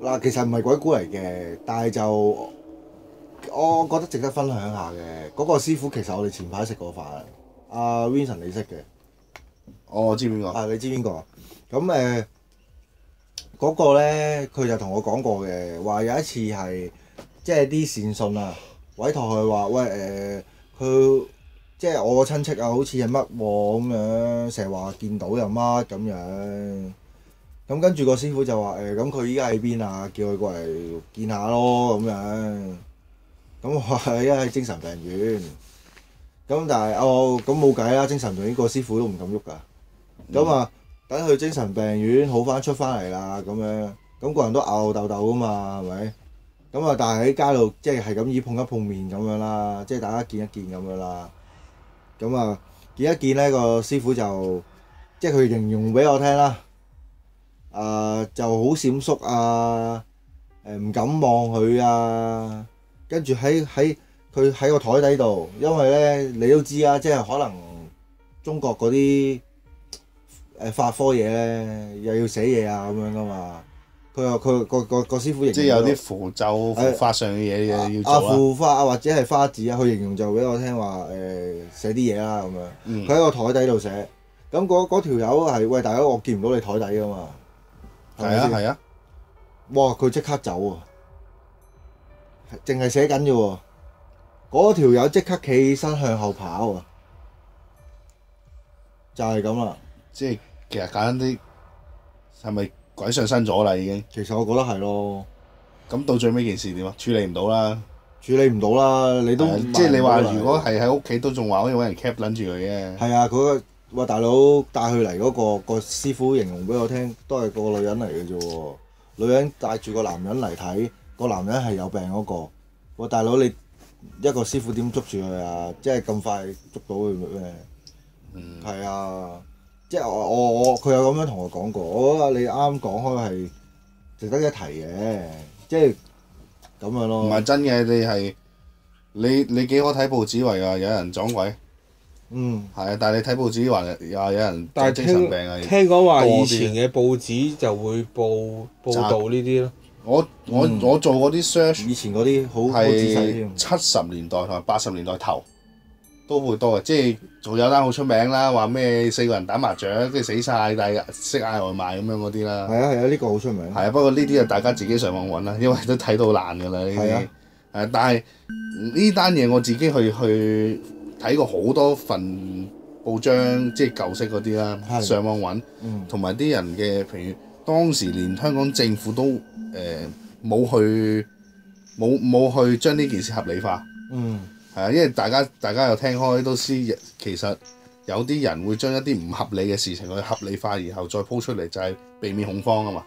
嗱其實唔係鬼故嚟嘅，但係就我覺得值得分享下嘅。嗰個師傅其實我哋前排食過飯，阿 Vincent 你識嘅。我知邊個？你知邊個啊？咁嗰個咧，佢就同我講過嘅，話有一次係即係啲善信啊，委託佢話喂佢。即係我個親戚啊，好似係乜喎咁樣，成日話見到又乜咁樣。咁跟住個師傅就話咁佢依家喺邊啊？叫佢過嚟見下咯咁樣。咁我話依家喺精神病院。咁但係咁冇計啦，精神病院個師傅都唔敢喐㗎。咁等佢精神病院好翻出翻嚟啦咁樣。咁個人都吽吽豆豆㗎嘛，係咪？咁啊，但係喺街度即係咁依碰一碰面咁樣啦，即係大家見一見咁樣啦。咁啊，見一見呢個師傅就即係佢形容俾我聽啦。就好閃縮啊，唔敢望佢啊，跟住喺佢喺個台底度，因為咧你都知啊，即係可能中國嗰啲法科嘢咧，又要寫嘢啊咁樣噶嘛。佢個師傅形容即係有啲符咒符法上嘅嘢要做啦。符法啊，或者係花字啊，佢形容就俾我聽話寫啲嘢啦咁樣。佢喺個台底度寫，咁嗰條友係喂大佬，我見唔到你台底噶嘛。係啊係啊！哇！佢即刻走喎，淨係寫緊啫喎。嗰條友即刻企起身向後跑啊！就係咁啦。即係其實簡單啲，係咪鬼上身咗啦已經？其實我覺得係咯。咁到最尾件事點啊？處理唔到啦。處理唔到啦，你都即係你話如果係喺屋企都仲話可以揾人 cap 撚住佢嘅。係啊，話大佬帶佢嚟嗰個師傅形容俾我聽，都係個女人嚟嘅啫喎。女人帶住個男人嚟睇，個男人係有病嗰個。話大佬你一個師傅點捉住佢啊？即係咁快捉到佢咩？係啊，即係佢有咁樣同我講過。我覺得你啱講開係值得一提嘅，即係咁樣咯。唔係真嘅，你幾可睇報紙話有人撞鬼？係啊，但係你睇報紙話有人但係精神病啊。聽講話以前嘅報紙就會報導呢啲咯。我做嗰啲 search，以前嗰啲好仔細添。70年代同埋80年代頭都會多嘅，即係仲有單好出名啦，話咩4個人打麻雀跟住死晒，但係識嗌外賣咁樣嗰啲啦。係啊，呢個好出名。係啊，不過呢啲啊大家自己上網揾啦，因為都睇到爛㗎啦呢啲。係啊。但係呢單嘢我自己去睇過好多份報章，即係舊式嗰啲啦，上網揾，同埋啲人嘅，譬如當時連香港政府都冇去將呢件事合理化。係啊，因為大家有聽開都知，其實有啲人會將一啲唔合理嘅事情去合理化，然後再鋪出嚟，就係避免恐慌啊嘛。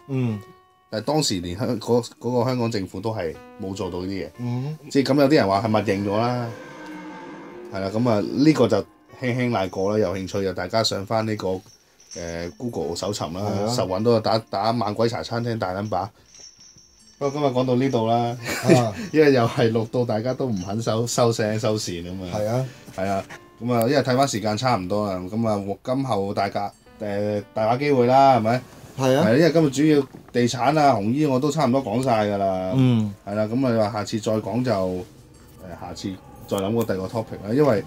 但係當時連嗰個香港政府都係冇做到啲嘢。即係咁有啲人話係默認咗啦。係啦，咁啊呢個就輕輕賴過啦。有興趣就大家上翻呢個Google 搜尋啦，實揾到就打猛鬼茶餐廳大撚把。不過今日講到呢度啦，因為又係錄到大家都唔肯收聲收線咁啊。係啊，咁啊，因為睇翻時間差唔多啦，咁啊今後大把機會啦，係咪？係啊。因為今日主要地產啊、紅衣我都差唔多講晒㗎啦。係啦，咁啊話下次再講就下次再諗個第二個 topic 啦，因為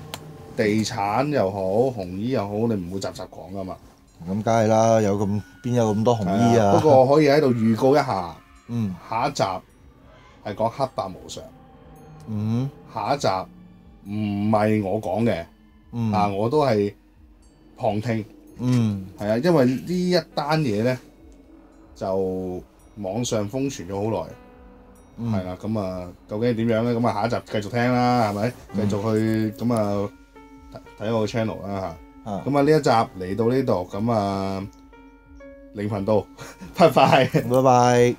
地產又好，紅衣又好，你唔會集講㗎嘛。咁梗係啦，邊有咁多紅衣啊？不過我可以喺度預告一下。下一集係講黑白無常。下一集唔係我講嘅，我都係旁聽。係啊，因為呢一單嘢咧就網上瘋傳咗好耐，係啦，咁啊究竟係點樣咧？咁啊下一集繼續聽啦，係咪？繼續去咁啊睇我個 channel 啦嚇。咁啊呢一集嚟到呢度，咁啊靈頻道，拜拜。拜拜。